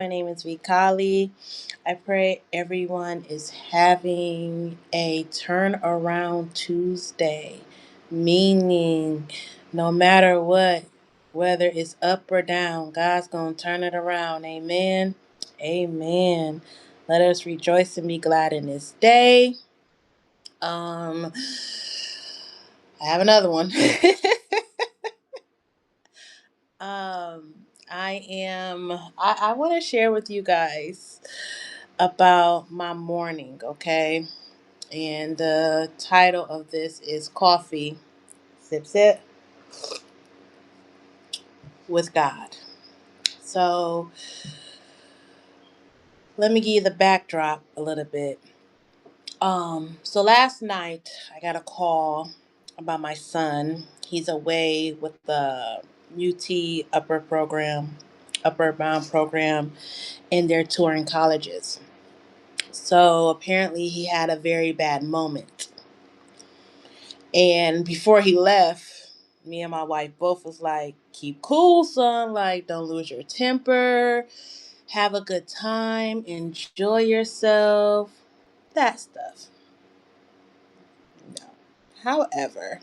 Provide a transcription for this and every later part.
My name is Vikali. I pray everyone is having a turnaround Tuesday, meaning no matter what, whether it's up or down, God's going to turn it around. Amen. Amen. Let us rejoice and be glad in this day. Um, I have another one. Um, I want to share with you guys about my morning, okay? And the title of this is Coffee, Sip Sip with God. So let me give you the backdrop a little bit. So last night I got a call about my son. He's away with the UT Upper Bound program, and they're touring colleges. So apparently he had a very bad moment. And before he left, me and my wife both was like, keep cool, son. Like, don't lose your temper. Have a good time. Enjoy yourself. That stuff. No. However,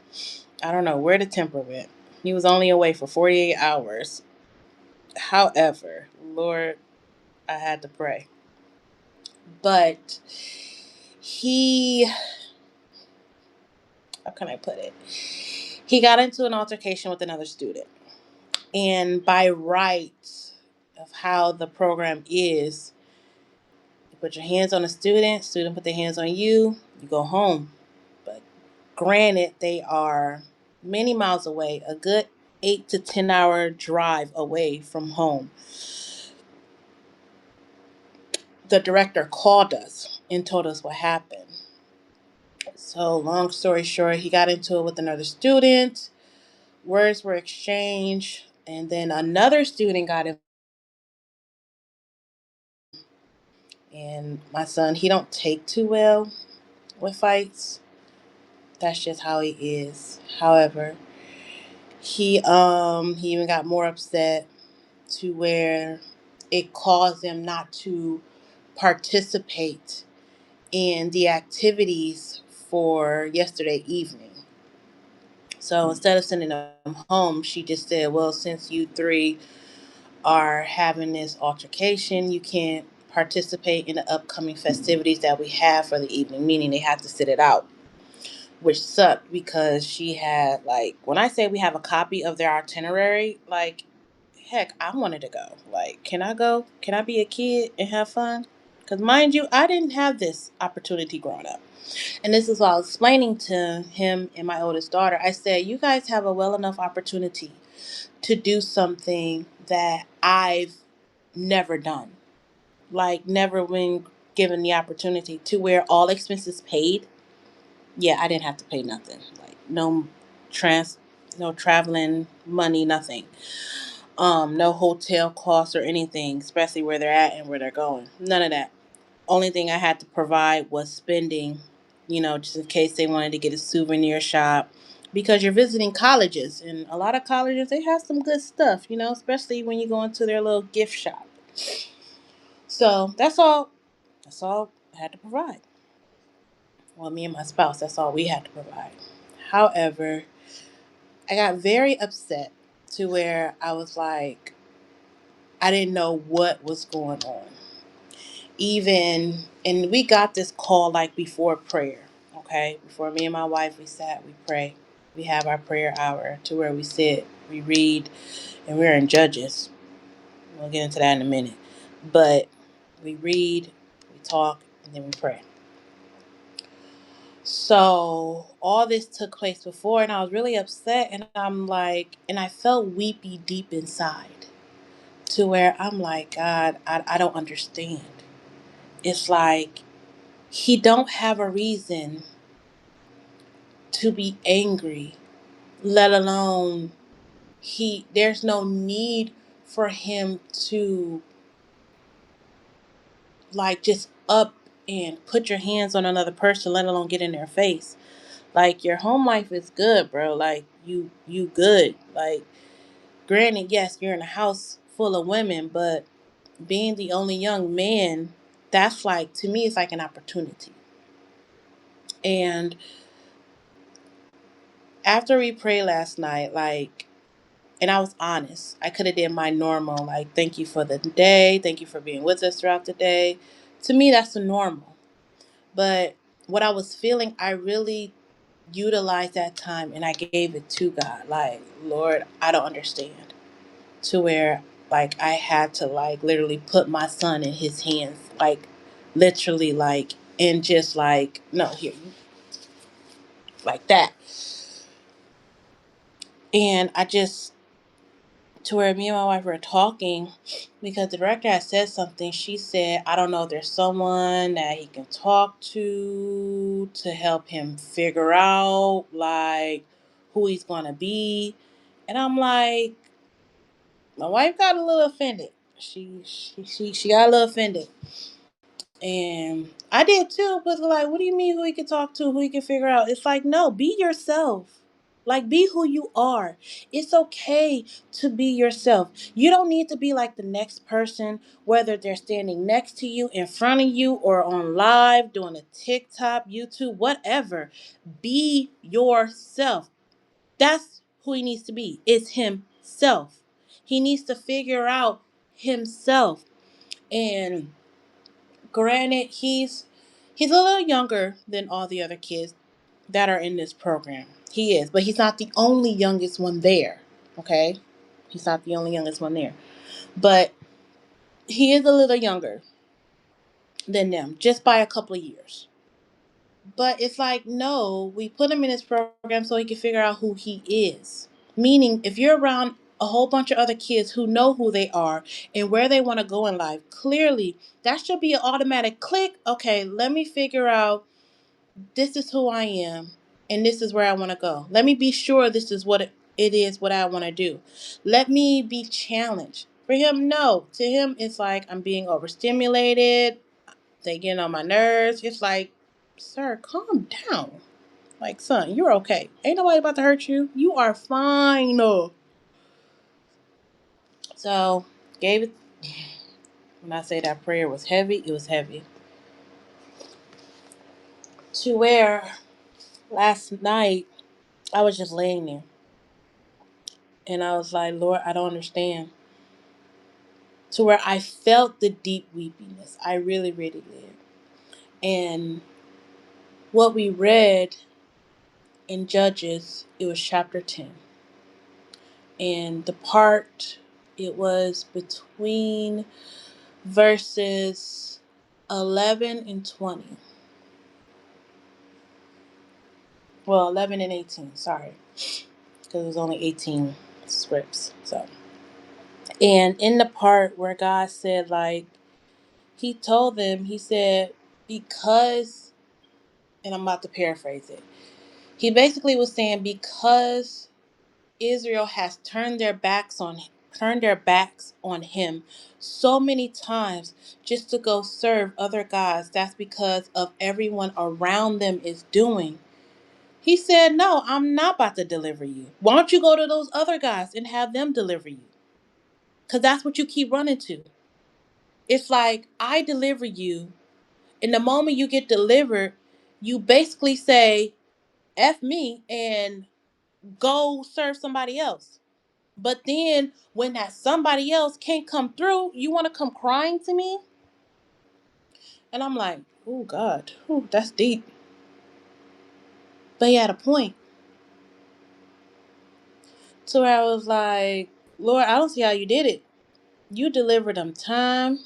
I don't know where the temper went. He was only away for 48 hours. However, Lord, I had to pray. But he, how can I put it? He got into an altercation with another student. And by right of how the program is, you put your hands on a student put their hands on you, you go home. But granted, they are many miles away, a good 8 to 10 hour drive away from home. The director called us and told us what happened. So, long story short, he got into it with another student. Words were exchanged, and then another student got in. And my son, he don't take too well with fights. That's just how he is. However, he even got more upset to where it caused him not to participate in the activities for yesterday evening. So instead of sending him home, she just said, well, since you three are having this altercation, you can't participate in the upcoming festivities that we have for the evening, meaning they have to sit it out, which sucked because she had, like, when I say we have a copy of their itinerary, like, heck, I wanted to go. Like, can I go? Can I be a kid and have fun? Because mind you, I didn't have this opportunity growing up. And this is what I was explaining to him and my oldest daughter. I said, you guys have a well enough opportunity to do something that I've never done. Like, never been given the opportunity to where all expenses paid. Yeah, I didn't have to pay nothing. Like, trans no traveling money, nothing. No hotel costs or anything, especially where they're at and where they're going. None of that. Only thing I had to provide was spending, just in case they wanted to get a souvenir shop. Because you're visiting colleges, and a lot of colleges, they have some good stuff, especially when you go into their little gift shop. So that's all. That's all I had to provide. Well, me and my spouse, that's all we had to provide. However, I got very upset to where I was like, I didn't know what was going on. And we got this call like before prayer, okay? Before me and my wife, we sat, we pray. We have our prayer hour to where we sit, we read, and we're in Judges. We'll get into that in a minute. But we read, we talk, and then we pray. So all this took place before, and I was really upset, and I'm like, and I felt weepy deep inside to where I'm like, God, I don't understand. It's like he don't have a reason to be angry, let alone there's no need for him to like just up and put your hands on another person, let alone get in their face. Like, your home life is good, bro. Like, you good. Like, granted, yes, you're in a house full of women, but being the only young man, that's like, to me, it's like an opportunity. And after we prayed last night, like, and I was honest, I could have did my normal, like, thank you for the day, thank you for being with us throughout the day. To me, that's the normal. But what I was feeling, I really utilized that time and I gave it to God. Like, Lord, I don't understand. To where, like, I had to, like, literally put my son in his hands, like, literally, like, and just like, no, here, like that. And I just, to where me and my wife were talking, because the director had said something. She said, I don't know if there's someone that he can talk to help him figure out, like, who he's going to be. And I'm like, my wife got a little offended. She got a little offended. And I did too, but like, what do you mean who he can talk to, who he can figure out? It's like, no, be yourself. Like, be who you are. It's okay to be yourself. You don't need to be like the next person, whether they're standing next to you, in front of you, or on live, doing a TikTok, YouTube, whatever. Be yourself. That's who he needs to be. It's himself. He needs to figure out himself. And granted, he's a little younger than all the other kids that are in this program. He is, but he's not the only youngest one there. Okay, he's not the only youngest one there, but he is a little younger than them, just by a couple of years. But it's like, no, we put him in this program so he can figure out who he is. Meaning, if you're around a whole bunch of other kids who know who they are and where they want to go in life, clearly that should be an automatic click. Okay, let me figure out, this is who I am and this is where I want to go. Let me be sure this is it is what I want to do. Let me be challenged. For him, no. To him, it's like, I'm being overstimulated. They getting on my nerves. It's like, sir, calm down. Like, son, you're okay. Ain't nobody about to hurt you. You are fine. So, gave it. When I say that prayer was heavy, it was heavy. To where last night I was just laying there and I was like, Lord, I don't understand. To where I felt the deep weepiness. I really, really did. And what we read in Judges, it was chapter 10. And the part, it was between verses 11 and 20. Well, 11 and 18, sorry. Because it was only 18 scripts. So, and in the part where God said, like, he told them, he said, because, and I'm about to paraphrase it. He basically was saying, because Israel has turned their backs on him so many times just to go serve other gods, that's because of everyone around them is doing. He said, no, I'm not about to deliver you. Why don't you go to those other guys and have them deliver you? Because that's what you keep running to. It's like, I deliver you, and the moment you get delivered, you basically say, F me, and go serve somebody else. But then when that somebody else can't come through, you want to come crying to me? And I'm like, oh, God, ooh, that's deep. But he had a point. So I was like, Lord, I don't see how you did it. You delivered them time,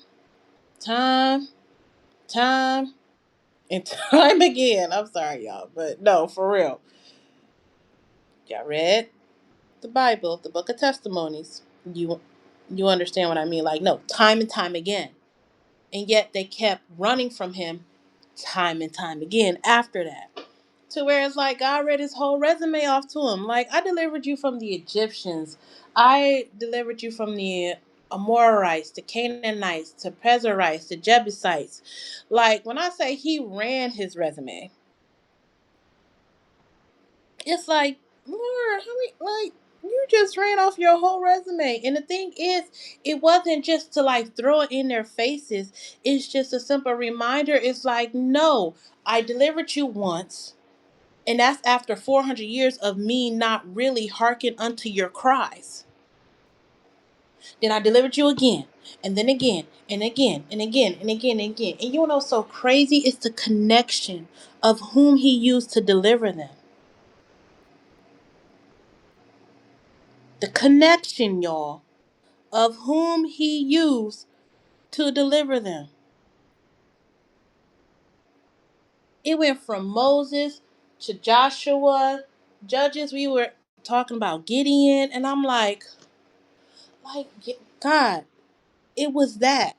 time, time, and time again. I'm sorry, y'all, but no, for real. Y'all read the Bible, the Book of Testimonies. You understand what I mean? Like, no, time and time again. And yet they kept running from him time and time again after that. To where it's like God read his whole resume off to him. Like, I delivered you from the Egyptians. I delivered you from the Amorites, the Canaanites, the Pezerites, the Jebusites. Like, when I say he ran his resume, it's like, Lord, how many, like, You just ran off your whole resume. And the thing is, it wasn't just to like throw it in their faces. It's just a simple reminder. It's like, no, I delivered you once. And that's after 400 years of me not really hearken unto your cries. Then I delivered you again, and then again, and again, and again, and again, and again. And you know what's so crazy? It's the connection of whom he used to deliver them. The connection, y'all, of whom he used to deliver them. It went from Moses to Joshua, Judges. We were talking about Gideon, and I'm like God, it was that.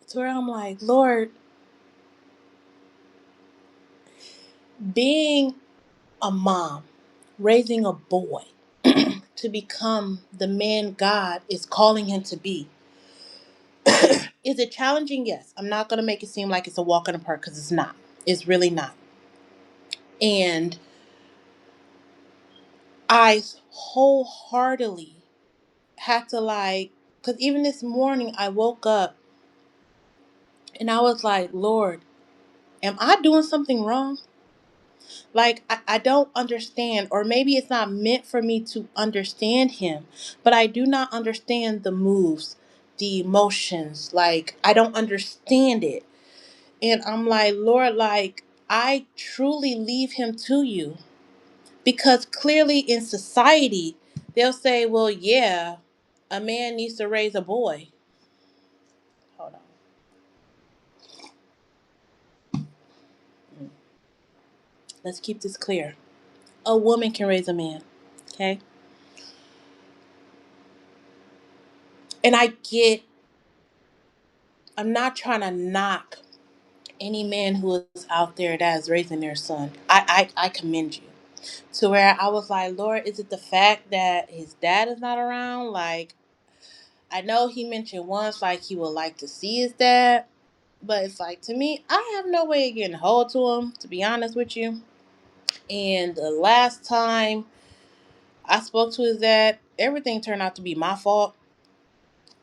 It's where I'm like, Lord, being a mom, raising a boy to become the man God is calling him to be. Is it challenging? Yes. I'm not going to make it seem like it's a walk in the park because it's not. It's really not. And I wholeheartedly had to because even this morning I woke up and I was like, Lord, am I doing something wrong? Like, I don't understand, or maybe it's not meant for me to understand him, but I do not understand the moves, the emotions. Like, I don't understand it. And I'm like, Lord, like, I truly leave him to you. Because clearly in society, they'll say, well, yeah, a man needs to raise a boy. Hold on. Let's keep this clear. A woman can raise a man. Okay. And I'm not trying to knock any man who is out there that is raising their son. I commend you. To where I was like, Lord, is it the fact that his dad is not around? Like, I know he mentioned once, like, he would like to see his dad. But it's like, to me, I have no way of getting a hold to him, to be honest with you. And the last time I spoke to his dad, everything turned out to be my fault.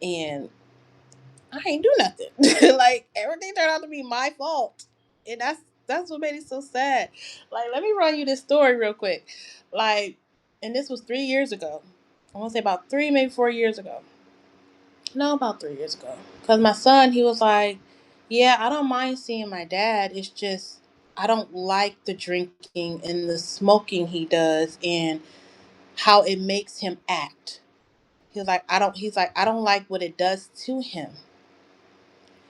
And I ain't do nothing. Like, everything turned out to be my fault. And that's what made it so sad. Like, let me run you this story real quick. Like, and this was 3 years ago. I want to say about 3, maybe 4 years ago. No, about 3 years ago. Because my son, he was like, yeah, I don't mind seeing my dad. It's just, I don't like the drinking and the smoking he does and how it makes him act. He's like, I don't like what it does to him.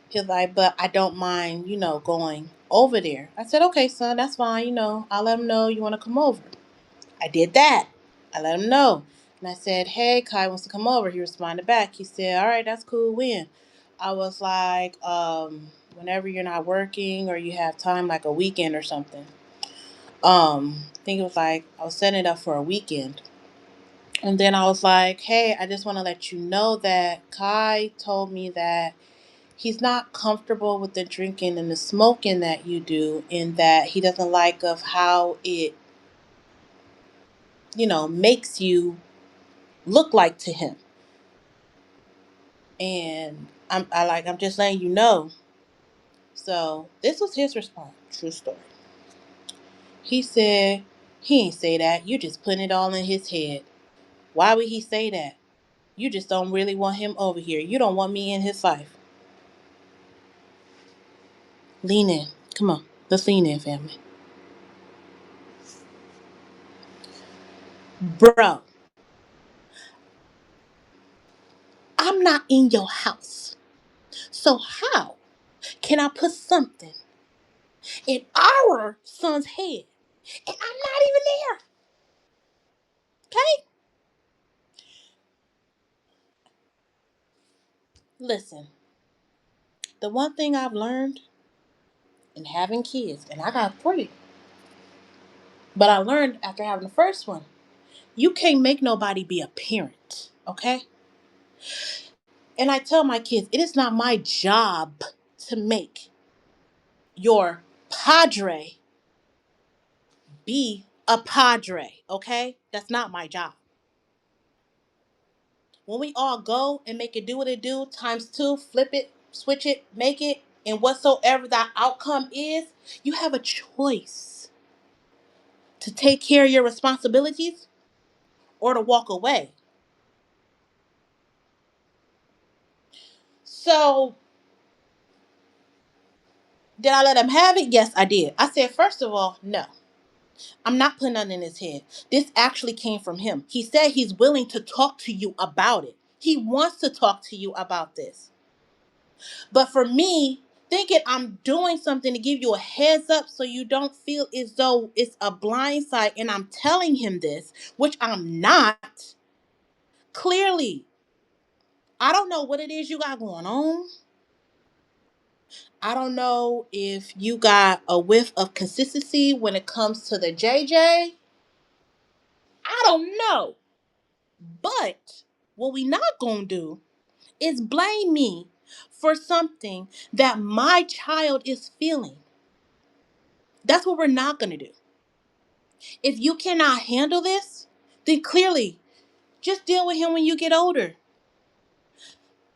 He's like, but I don't mind, going over there. I said, okay, son, that's fine. I'll let him know you want to come over. I did that. I let him know. And I said, hey, Kai wants to come over. He responded back. He said, all right, that's cool. When? I was like, whenever you're not working or you have time, like a weekend or something. I think it was like, I was setting it up for a weekend. And then I was like, hey, I just want to let you know that Kai told me that he's not comfortable with the drinking and the smoking that you do, and that he doesn't like of how it, makes you look like to him. And I'm just letting you know. So this was his response. True story. He said, he ain't say that. You just putting it all in his head. Why would he say that? You just don't really want him over here. You don't want me in his life. Lean in. Come on. Let's lean in, family. Bro, I'm not in your house. So how can I put something in our son's head and I'm not even there? Okay? Listen, the one thing I've learned in having kids, and I got 3, but I learned after having the first one, you can't make nobody be a parent. Okay? And I tell my kids, it is not my job to make your padre be a padre, okay? That's not my job. When we all go and make it do what it do, times two, flip it, switch it, make it, and whatsoever that outcome is, you have a choice to take care of your responsibilities or to walk away. So, did I let him have it? Yes, I did. I said, first of all, no, I'm not putting nothing in his head. This actually came from him. He said he's willing to talk to you about it. He wants to talk to you about this. But for me, thinking I'm doing something to give you a heads up so you don't feel as though it's a blind side and I'm telling him this, which I'm not, clearly, I don't know what it is you got going on. I don't know if you got a whiff of consistency when it comes to the JJ. I don't know. But what we not gonna do is blame me for something that my child is feeling. That's what we're not gonna do. If you cannot handle this, then clearly just deal with him when you get older.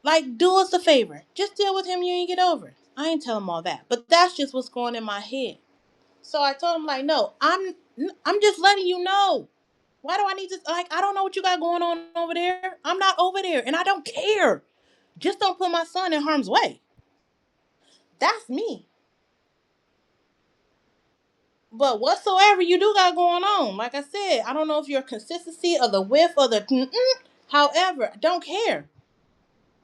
Like, do us a favor. Just deal with him when you get over. I ain't tell him all that. But that's just what's going in my head. So I told him, like, no, I'm just letting you know. Why do I need to, like, I don't know what you got going on over there. I'm not over there and I don't care. Just don't put my son in harm's way. That's me. But whatsoever you do got going on, like I said, I don't know if your consistency or the whiff or the however, I don't care.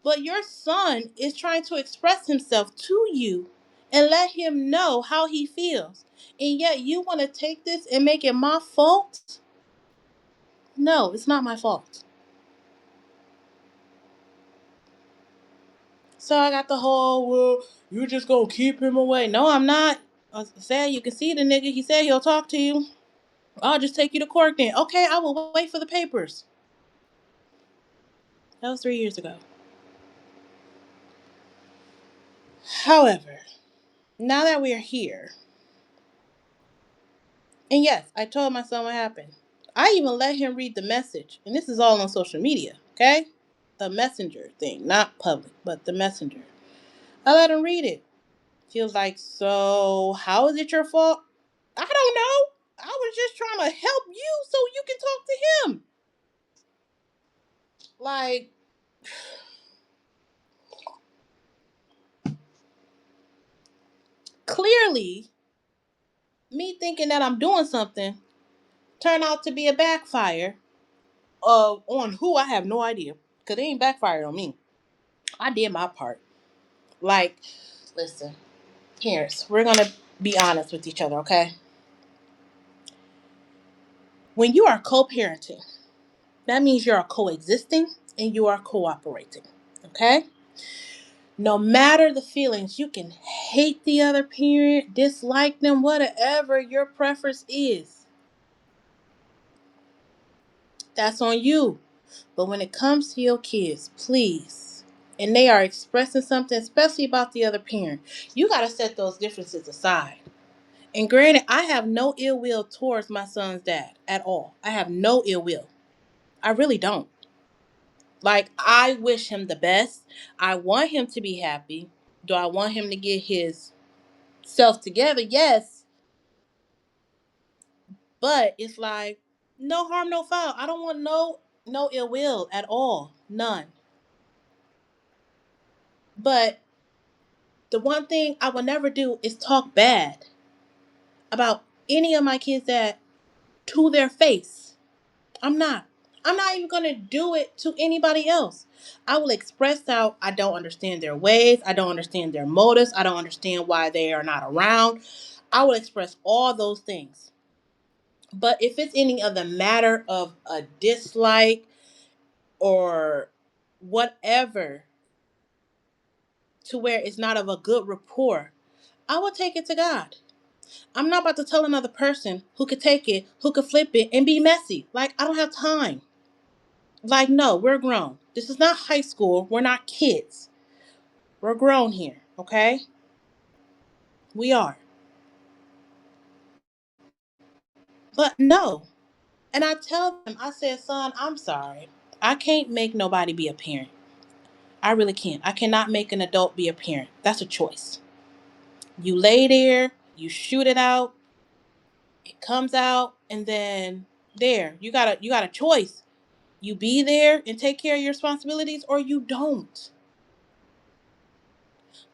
But your son is trying to express himself to you and let him know how he feels. And yet you want to take this and make it my fault? No, it's not my fault. So I got the whole, well, you just gonna keep him away. No, I'm not. I said, you can see the nigga. He said he'll talk to you. I'll just take you to court then. Okay, I will wait for the papers. That was 3 years ago. However, now that we are here, and yes, I told my son what happened. I even let him read the message, and this is all on social media, okay? The messenger thing, not public, but the messenger. I let him read it. He was like, so how is it your fault? I don't know. I was just trying to help you so you can talk to him. Like, clearly, me thinking that I'm doing something turned out to be a backfire on who I have no idea. Because it ain't backfired on me. I did my part. Like, listen, parents, we're going to be honest with each other, okay? When you are co parenting, that means you are coexisting and you are cooperating, okay? No matter the feelings, you can hate the other parent, dislike them, whatever your preference is. That's on you. But when it comes to your kids, please, and they are expressing something, especially about the other parent, you got to set those differences aside. And granted, I have no ill will towards my son's dad at all. I have no ill will. I really don't. Like, I wish him the best. I want him to be happy. Do I want him to get his self together? Yes. But it's like, no harm, no foul. I don't want no ill will at all. None. But the one thing I will never do is talk bad about any of my kids that to their face. I'm not. I'm not even going to do it to anybody else. I will express out I don't understand their ways. I don't understand their motives. I don't understand why they are not around. I will express all those things. But if it's any other matter of a dislike or whatever to where it's not of a good rapport, I will take it to God. I'm not about to tell another person who could take it, who could flip it and be messy. Like, I don't have time. Like, no, we're grown. This is not high school. We're not kids. We're grown here, okay? We are. But no. And I tell them, I said, son, I'm sorry. I can't make nobody be a parent. I really can't. I cannot make an adult be a parent. That's a choice. You lay there, you shoot it out, it comes out, and then there, you got a choice. You be there and take care of your responsibilities, or you don't.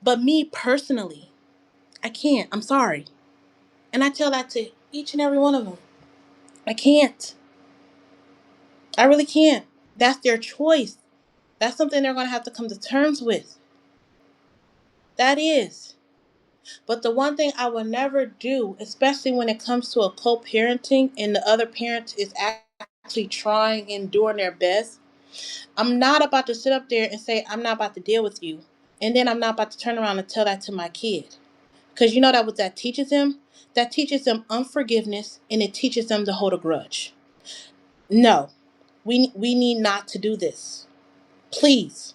But me personally, I can't. I'm sorry. And I tell that to each and every one of them. I can't. I really can't. That's their choice. That's something they're going to have to come to terms with. That is. But the one thing I will never do, especially when it comes to a co-parenting and the other parent is actually trying and doing their best, I'm not about to sit up there and say, I'm not about to deal with you. And then I'm not about to turn around and tell that to my kid. Because you know that what that teaches them? That teaches them unforgiveness and it teaches them to hold a grudge. No, we need not to do this. Please,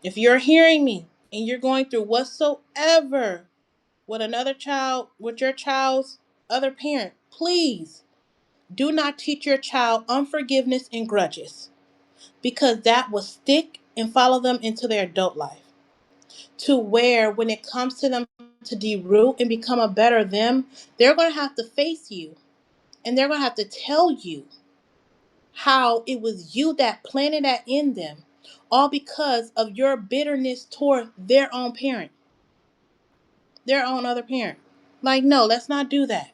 if you're hearing me and you're going through whatsoever with another child, with your child's other parent, please do not teach your child unforgiveness and grudges because that will stick and follow them into their adult life. To where when it comes to them to deroot and become a better them, they're going to have to face you and they're going to have to tell you how it was you that planted that in them, all because of your bitterness toward their own parent, their own other parent. Like, no, let's not do that.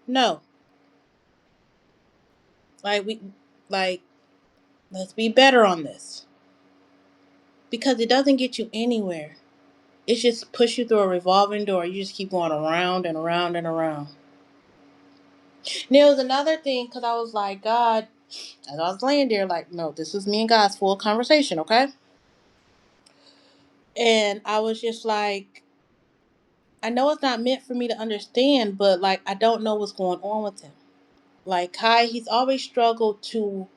No. Like we like let's be better on this. Because it doesn't get you anywhere. It's just push you through a revolving door. You just keep going around and around and around. And there was another thing because I was like, God, as I was laying there, like, no, this is me and God's full conversation, okay? And I was just like, I know it's not meant for me to understand, but like, I don't know what's going on with him. Like, Kai, he's always struggled to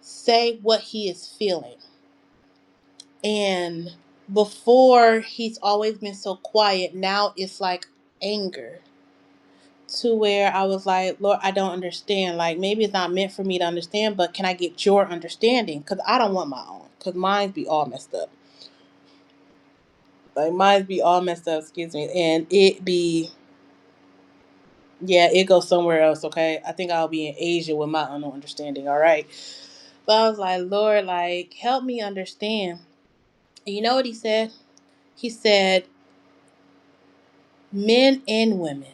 say what he is feeling. And before, he's always been so quiet. Now it's like anger to where I was like, Lord, I don't understand. Like, maybe it's not meant for me to understand, but can I get your understanding? Because I don't want my own. Because mine be all messed up. Like, mine be all messed up, excuse me. And it be, yeah, it goes somewhere else, okay? I think I'll be in Asia with my own understanding, all right? But I was like, Lord, like, help me understand. And you know what he said? He said, men and women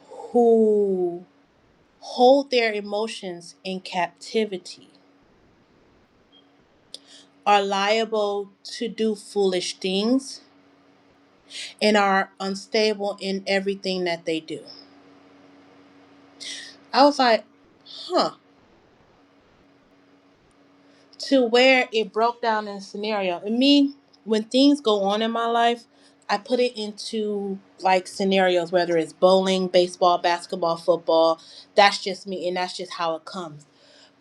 who hold their emotions in captivity are liable to do foolish things and are unstable in everything that they do. I was like, huh. To where it broke down in a scenario. And me, when things go on in my life, I put it into like scenarios, whether it's bowling, baseball, basketball, football. That's just me, and that's just how it comes.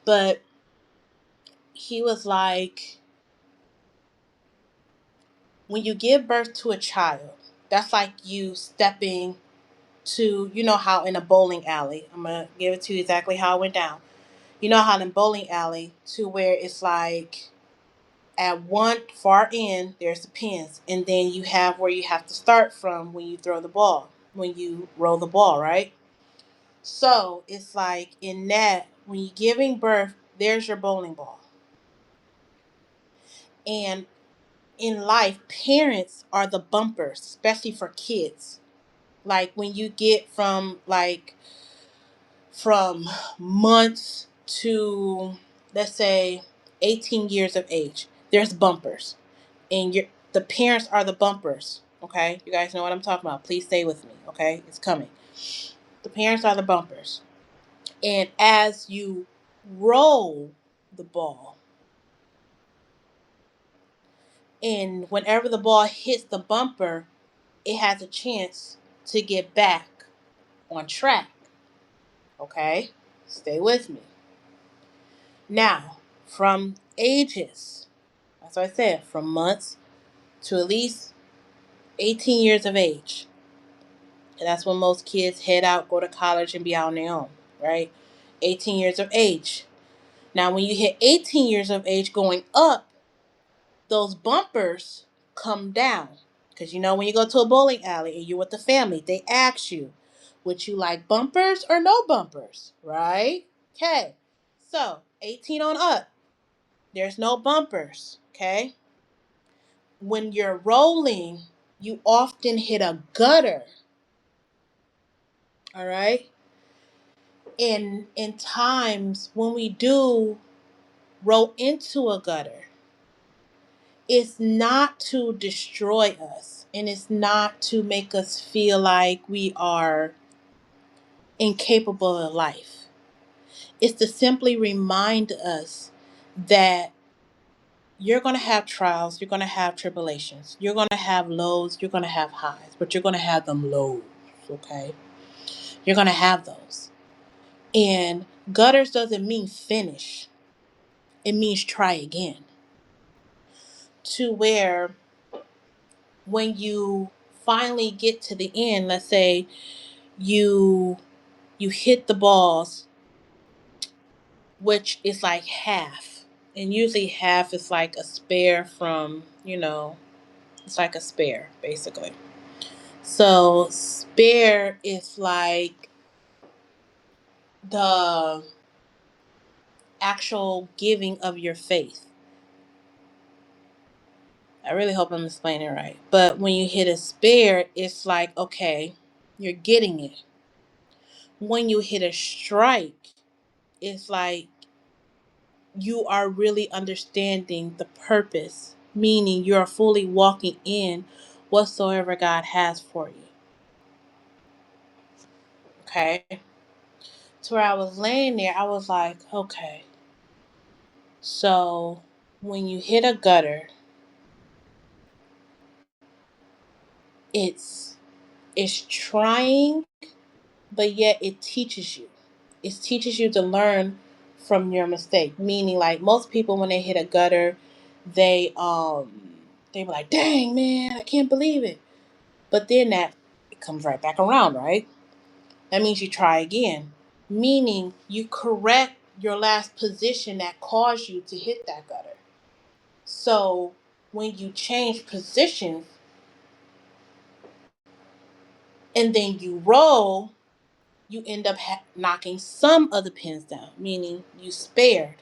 But he was like, when you give birth to a child, that's like you stepping to, you know how in a bowling alley, I'm going to give it to you exactly how it went down. You know how in a bowling alley to where it's like at one far end, there's the pins. And then you have where you have to start from when you throw the ball, when you roll the ball, right? So it's like in that, when you're giving birth, there's your bowling ball. And in life, parents are the bumpers, especially for kids. Like when you get from months to, let's say, 18 years of age, there's bumpers, and the parents are the bumpers. Okay, you guys know what I'm talking about. Please stay with me. Okay, it's coming. The parents are the bumpers, and as you roll the ball, and whenever the ball hits the bumper, it has a chance to get back on track. Okay, stay with me. Now, from ages, that's what I said, from months to at least 18 years of age, And that's when most kids head out, go to college, and be out on their own, right? 18 years of age. Now, when you hit 18 years of age going up, those bumpers come down. Because you know, when you go to a bowling alley and you're with the family, they ask you, would you like bumpers or no bumpers, right? Okay. So, 18 on up, there's no bumpers, okay? When you're rolling, you often hit a gutter, all right? In times when we do roll into a gutter, it's not to destroy us and it's not to make us feel like we are incapable of life. It's to simply remind us that you're going to have trials, you're going to have tribulations, you're going to have lows, you're going to have highs, but you're going to have them lows, okay? You're going to have those. And gutters doesn't mean finish, it means try again. To where when you finally get to the end, let's say you hit the balls, which is like half, and usually half is like a spare from, it's like a spare basically. So spare is like the actual giving of your faith. I really hope I'm explaining it right. But when you hit a spare, it's like, okay, you're getting it. When you hit a strike, it's like you are really understanding the purpose, meaning you're fully walking in whatsoever God has for you. Okay? To where I was laying there, I was like, okay, so when you hit a gutter, it's trying, but yet it teaches you. It teaches you to learn from your mistake. Meaning, like most people, when they hit a gutter, they be like, "Dang man, I can't believe it." But then that it comes right back around, right? That means you try again. Meaning you correct your last position that caused you to hit that gutter. So when you change positions and then you roll, you end up knocking some of the pins down, meaning you spared.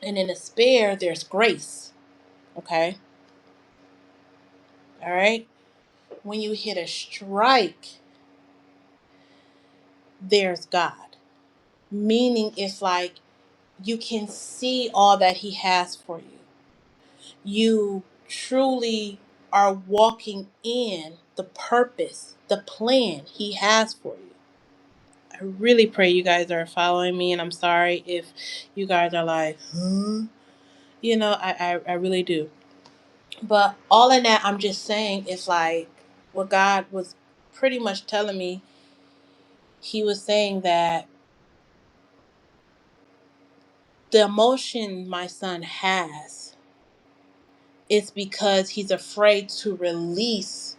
And in a spare, there's grace. Okay? All right? When you hit a strike, there's God. Meaning it's like you can see all that He has for you. You truly are walking in the purpose, the plan He has for you. I really pray you guys are following me, and I'm sorry if you guys are like, huh? I really do. But all in that, I'm just saying, it's like what God was pretty much telling me. He was saying that the emotion my son has is because he's afraid to release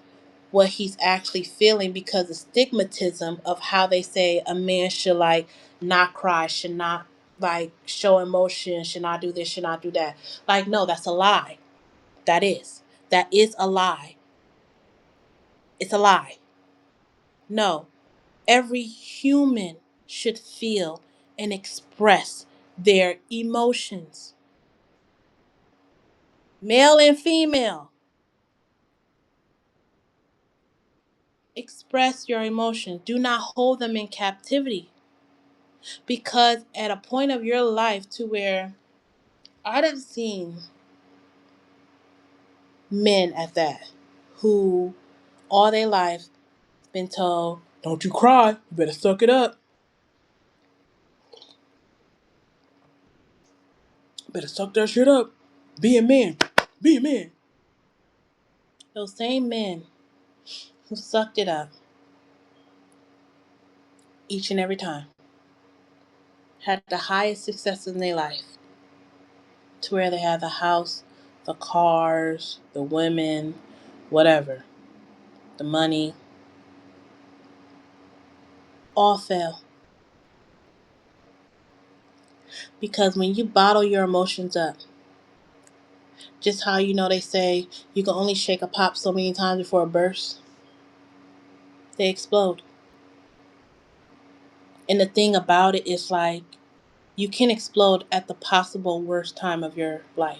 what he's actually feeling, because the stigmatism of how they say a man should like not cry, should not like show emotion, should not do this, should not do that. Like, no, that's a lie. That is a lie. It's a lie. No, every human should feel and express their emotions, male and female. Express your emotions. Do not hold them in captivity, because at a point of your life to where I've seen men at that who all their life been told, don't you cry, you better suck it up. Better suck that shit up. Be a man. Be a man. Those same men who sucked it up each and every time had the highest success in their life, to where they had the house, the cars, the women, whatever, the money. all fell. Because when you bottle your emotions up, just how they say you can only shake a pop so many times before it bursts, they explode. And the thing about it is like you can explode at the possible worst time of your life.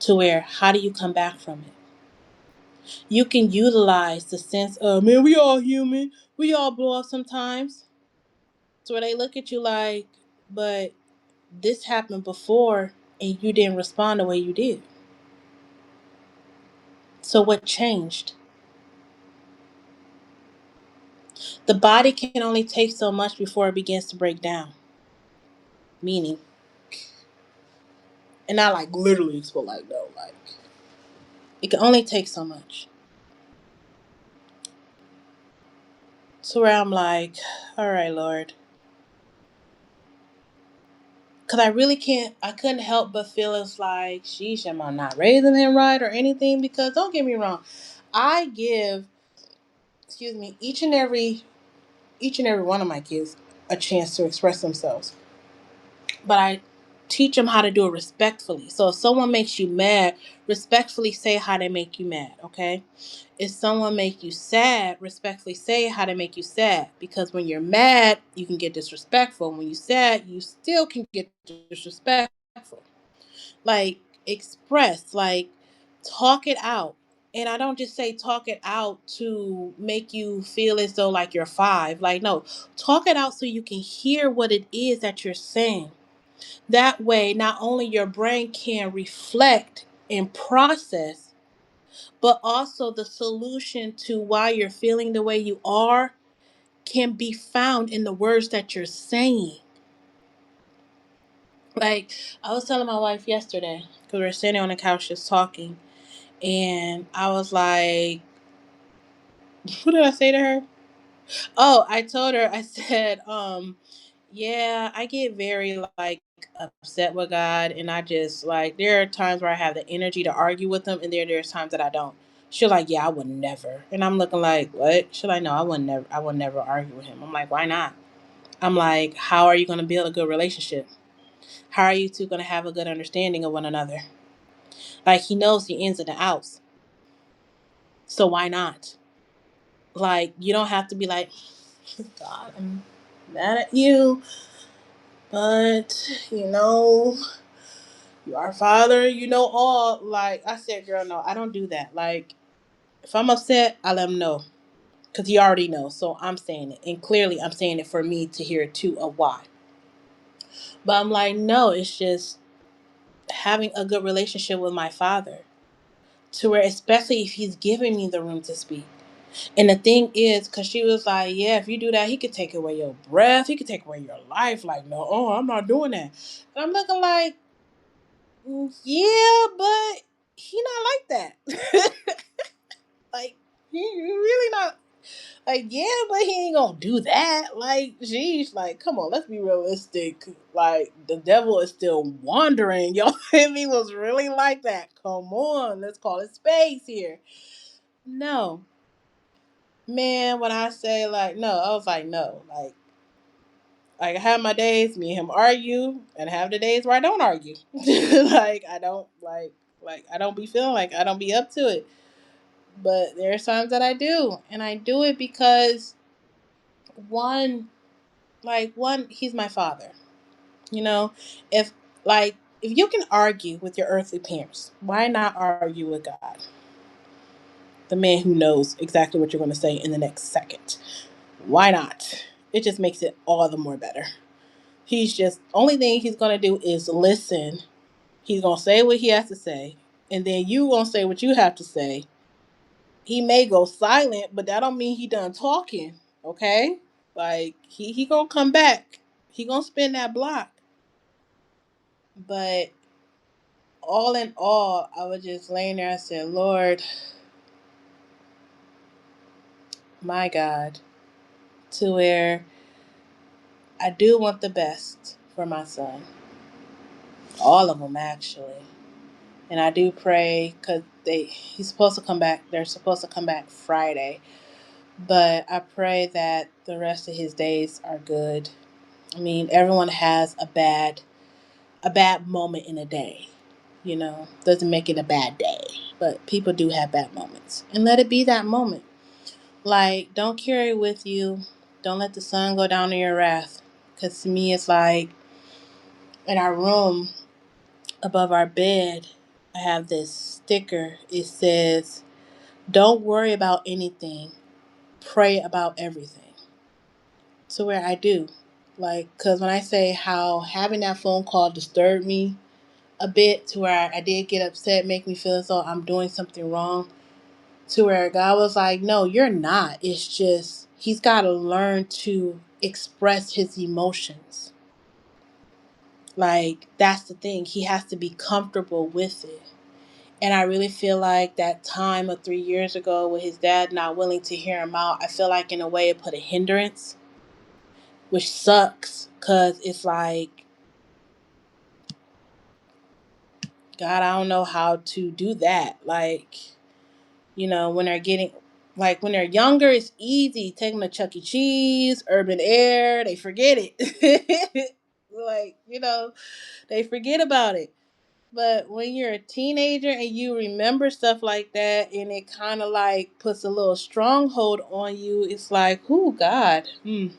To where how do you come back from it? You can utilize the sense of, man, we all human. We all blow up sometimes. So where they look at you like, but this happened before and you didn't respond the way you did. So what changed? The body can only take so much before it begins to break down. Meaning, and not like literally explode, like no, like it can only take so much. So where I'm like, all right, Lord, because I couldn't help but feel it's like, sheesh, am I not raising him right or anything? Because don't get me wrong, I give, excuse me, each and every one of my kids a chance to express themselves. But I teach them how to do it respectfully. So if someone makes you mad, respectfully say how they make you mad, okay? If someone make you sad, respectfully say how they make you sad. Because when you're mad, you can get disrespectful. When you're sad, you still can get disrespectful. Like, express, like, talk it out. And I don't just say talk it out to make you feel as though like you're five. Like, no, talk it out so you can hear what it is that you're saying. That way, not only your brain can reflect and process, but also the solution to why you're feeling the way you are can be found in the words that you're saying. Like, I was telling my wife yesterday, because we were sitting on the couch just talking, and I was like, what did I say to her? Oh, I told her, I said, yeah, I get very like upset with God, and I just like there are times where I have the energy to argue with him, and there's times that I don't. She's like, yeah, I would never, and I'm looking like, what? She's like, no, I would never argue with him. I'm like, why not? I'm like, how are you going to build a good relationship? How are you two going to have a good understanding of one another? Like, he knows the ins and the outs, so why not? Like, you don't have to be like, God, I'm mad at you, but you are Father, all. Like I said, girl, no, I don't do that. Like, if I'm upset, I let him know. Because he already knows. So I'm saying it. And clearly I'm saying it for me to hear too of why. But I'm like, no, it's just having a good relationship with my father. To where, especially if he's giving me the room to speak. And the thing is, because she was like, yeah, if you do that, he could take away your breath. He could take away your life. Like, no, I'm not doing that. And I'm looking like, yeah, but he not like that. Like, he really not. Like, yeah, but he ain't gonna do that. Like, geez, like, come on, let's be realistic. Like, the devil is still wandering. Yo, if he was really like that, come on, let's call it space here. No, man, when I say like no, I was like no, like I have my days, me and him argue, and have the days where I don't argue. Like I don't like I don't be feeling like I don't be up to it. But there's times that I do, and I do it because one, one, he's my father. You know, if if you can argue with your earthly parents, why not argue with God, the man who knows exactly what you're going to say in the next second? Why not? It just makes it all the more better. He's just only thing he's gonna do is listen. He's gonna say what he has to say, and then you gonna say what you have to say. He may go silent, but that don't mean he done talking. Okay, like he gonna come back. He gonna spin that block. But all in all, I was just laying there. I said, Lord, my God, to where I do want the best for my son. All of them actually. And I do pray because he's supposed to come back. They're supposed to come back Friday, But I pray that the rest of his days are good. I mean, everyone has a bad moment in a day. Doesn't make it a bad day, but people do have bad moments, and let it be that moment. Like, don't carry it with you. Don't let the sun go down in your wrath. Because to me, it's like in our room above our bed, I have this sticker. It says, "Don't worry about anything, pray about everything." To where I do. Like, because when I say how having that phone call disturbed me a bit, to where I did get upset, make me feel as though I'm doing something wrong, to where God was like, no, you're not. It's just, he's got to learn to express his emotions. Like, that's the thing. He has to be comfortable with it. And I really feel like that time of 3 years ago with his dad not willing to hear him out, I feel like in a way it put a hindrance, which sucks because it's like, God, I don't know how to do that. Like, when they're getting, like, when they're younger, it's easy. Take them to Chuck E. Cheese, Urban Air, they forget it. Like, they forget about it. But when you're a teenager and you remember stuff like that, and it kind of like puts a little stronghold on you, it's like, oh, God, I'm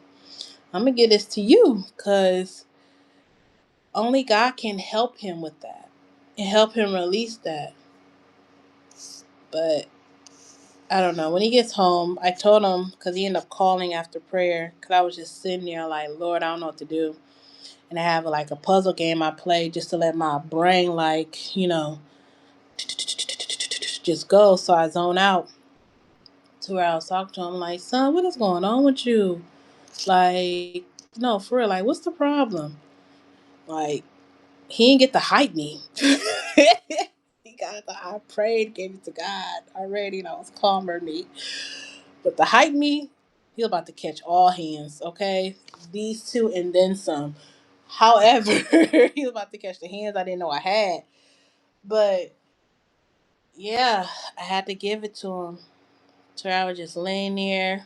going to get this to you, because only God can help him with that and help him release that. But I don't know. When he gets home, I told him, because he ended up calling after prayer, because I was just sitting there like, Lord, I don't know what to do. And I have like a puzzle game I play just to let my brain, like, just go. So I zone out to where I was talking to him, like, son, what is going on with you? Like, no, for real. Like, what's the problem? Like, he didn't get to hype me. He got it. I prayed, gave it to God already, and I was calmer me. But the hype me, he's about to catch all hands, okay? These two and then some. However, he was about to catch the hands I didn't know I had. But yeah, I had to give it to him. So I was just laying there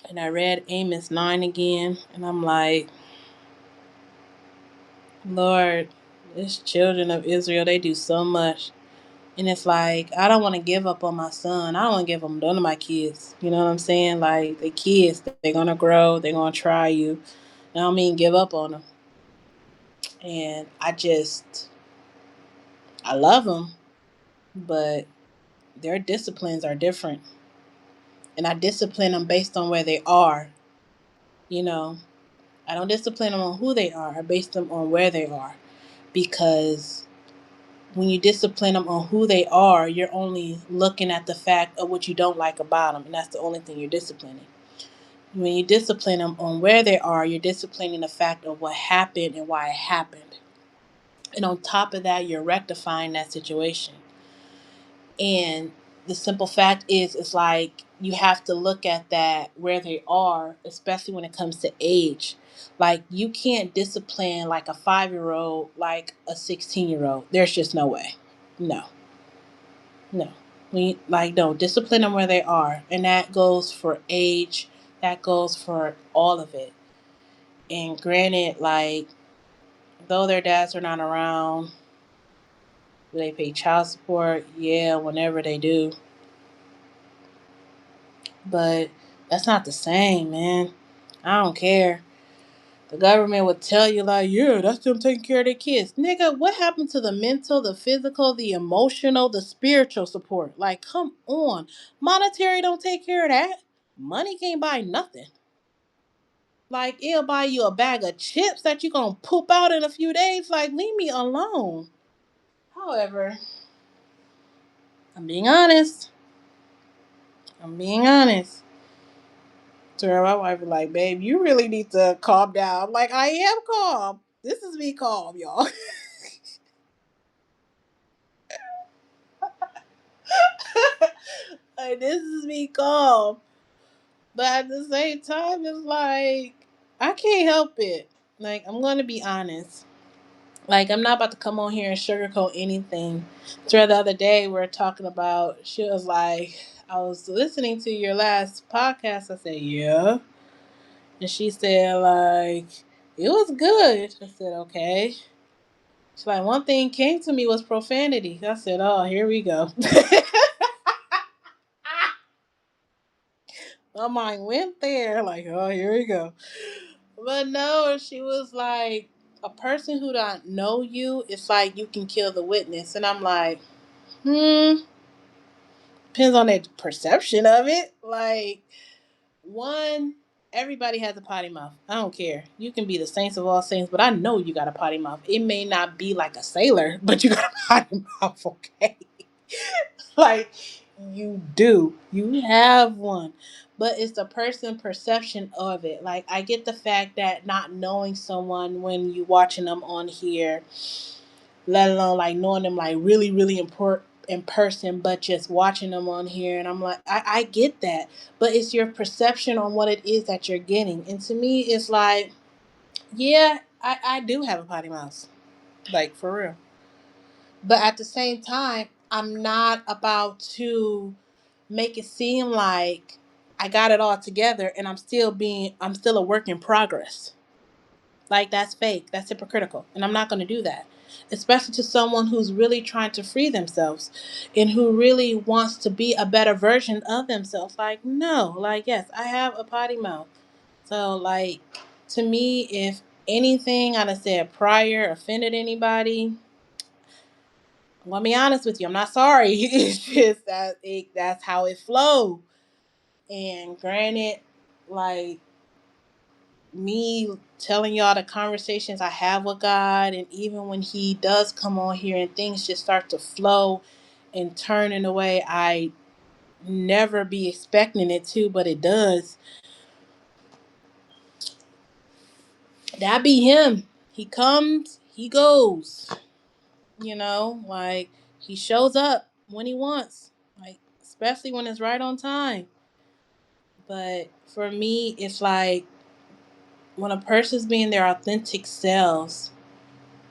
and I read Amos 9 again. And I'm like, Lord, these children of Israel, they do so much. And it's like, I don't want to give up on my son. I don't want to give up none of my kids. You know what I'm saying? Like, the kids, they're going to grow. They're going to try you. I don't mean give up on them. And I love them, but their disciplines are different. And I discipline them based on where they are. You know, I don't discipline them on who they are. I base them on where they are. Because when you discipline them on who they are, you're only looking at the fact of what you don't like about them. And that's the only thing you're disciplining. When you discipline them on where they are, you're disciplining the fact of what happened and why it happened. And on top of that, you're rectifying that situation. And the simple fact is, it's like you have to look at that where they are, especially when it comes to age. Like, you can't discipline like a 5-year old like a 16-year old. There's just no way. No, no. We like don't discipline them where they are, and that goes for age. That goes for all of it. And granted, like, though their dads are not around, they pay child support. Yeah, whenever they do, but that's not the same, man. I don't care. The government would tell you, like, yeah, that's them taking care of their kids. Nigga, what happened to the mental, the physical, the emotional, the spiritual support? Like, come on. Monetary don't take care of that. Money can't buy nothing. Like, it'll buy you a bag of chips that you gonna poop out in a few days. Like, leave me alone. However, I'm being honest. I'm being honest. To her, my wife was like, babe, you really need to calm down. I'm like, I am calm. This is me calm, y'all. Like, this is me calm. But at the same time, it's like, I can't help it. Like, I'm going to be honest. Like, I'm not about to come on here and sugarcoat anything. So the other day we were talking about, she was like, I was listening to your last podcast. I said, yeah. And she said, like, it was good. I said, okay. She's like, one thing came to me was profanity. I said, oh, here we go. My mind went there, like, oh, here we go. But no, she was like, a person who don't know you, it's like you can kill the witness. And I'm like, depends on their perception of it. Like, one, everybody has a potty mouth. I don't care. You can be the saints of all saints, but I know you got a potty mouth. It may not be like a sailor, but you got a potty mouth, okay? Like, you do. You have one. But it's the person perception of it. Like, I get the fact that not knowing someone when you watching them on here, let alone like knowing them like really, really important in person, but just watching them on here, and I'm like, I get that. But it's your perception on what it is that you're getting. And to me, it's like, yeah, I do have a potty mouth. Like, for real. But at the same time, I'm not about to make it seem like I got it all together and I'm still a work in progress. Like, that's fake. That's hypocritical. And I'm not going to do that. Especially to someone who's really trying to free themselves and who really wants to be a better version of themselves. Like, no, like, yes, I have a potty mouth. So, like, to me, if anything I'd have said prior offended anybody, I'm going to be honest with you. I'm not sorry. It's just that's how it flowed. And granted, like, me telling y'all the conversations I have with God, and even when He does come on here and things just start to flow and turn in a way I never be expecting it to, but it does. That be Him. He comes, He goes. Like, He shows up when He wants, like, especially when it's right on time. But for me, it's like when a person's being their authentic selves,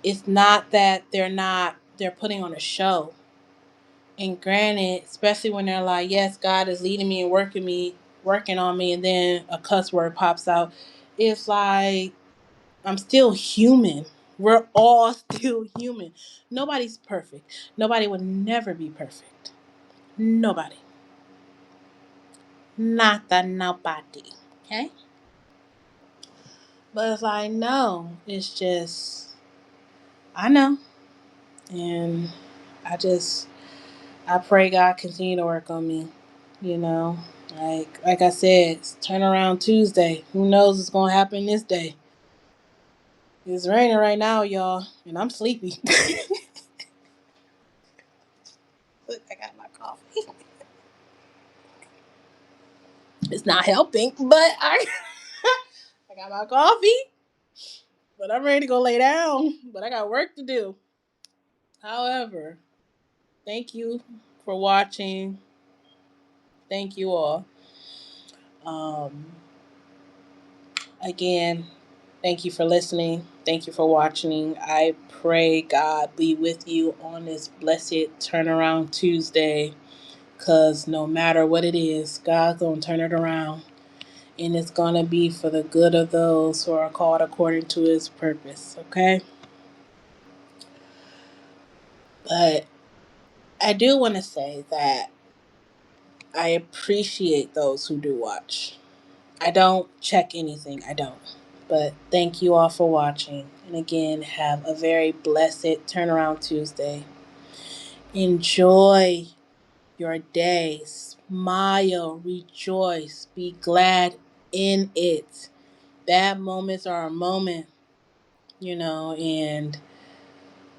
it's not that they're putting on a show. And granted, especially when they're like, yes, God is leading me and working on me, and then a cuss word pops out, it's like, I'm still human. We're all still human. Nobody's perfect. Nobody would never be perfect. Nobody. Not the nobody. Okay? But it's like, no, it's just, I know. And I pray God continue to work on me. You know, like I said, it's turnaround Tuesday. Who knows what's gonna happen this day? It's raining right now, y'all, and I'm sleepy. Look, I got my coffee. It's not helping, but I got my coffee. But I'm ready to go lay down. But I got work to do. However, thank you for watching. Thank you all. Um, Again, thank you for listening. Thank you for watching. I pray God be with you on this blessed turnaround Tuesday. Because no matter what it is, God's going to turn it around. And it's going to be for the good of those who are called according to His purpose. Okay? But I do want to say that I appreciate those who do watch. I don't check anything. I don't. But thank you all for watching. And again, have a very blessed Turnaround Tuesday. Enjoy your day. Smile, rejoice, be glad in it. Bad moments are a moment, and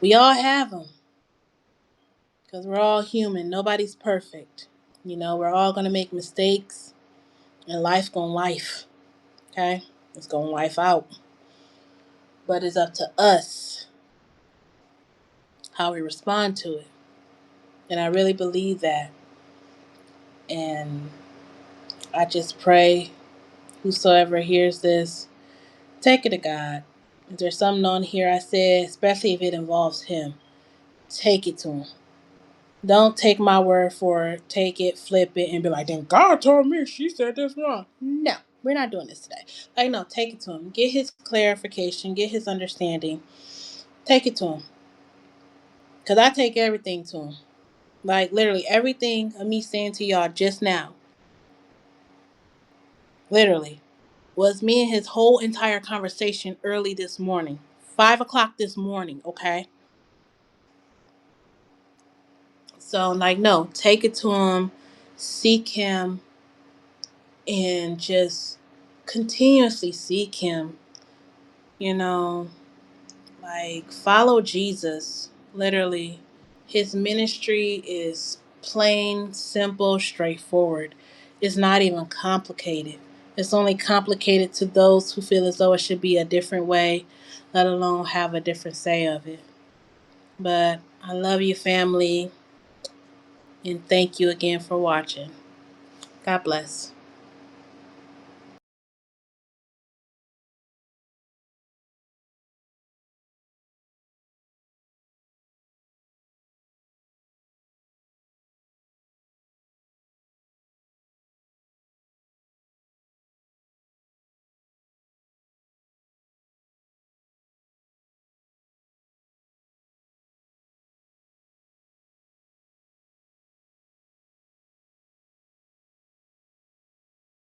we all have them because we're all human. Nobody's perfect. We're all going to make mistakes, and life's going to life. Okay? It's going to life out. But it's up to us how we respond to it. And I really believe that. And I just pray whosoever hears this, take it to God. If there's something on here I said, especially if it involves him, take it to him. Don't take my word for it. Take it, flip it, and be like, then God told me she said this wrong. No, we're not doing this today. Like, no, take it to him. Get his clarification, get his understanding. Take it to him. Because I take everything to him. Like, literally, everything of me saying to y'all just now, literally, was me and his whole entire conversation early this morning. 5 o'clock this morning, okay? So, like, no, take it to him, seek him, and just continuously seek him. You know, like, follow Jesus. Literally, his ministry is plain, simple, straightforward. It's not even complicated. It's only complicated to those who feel as though it should be a different way, let alone have a different say of it. But I love you, family, and thank you again for watching. God bless.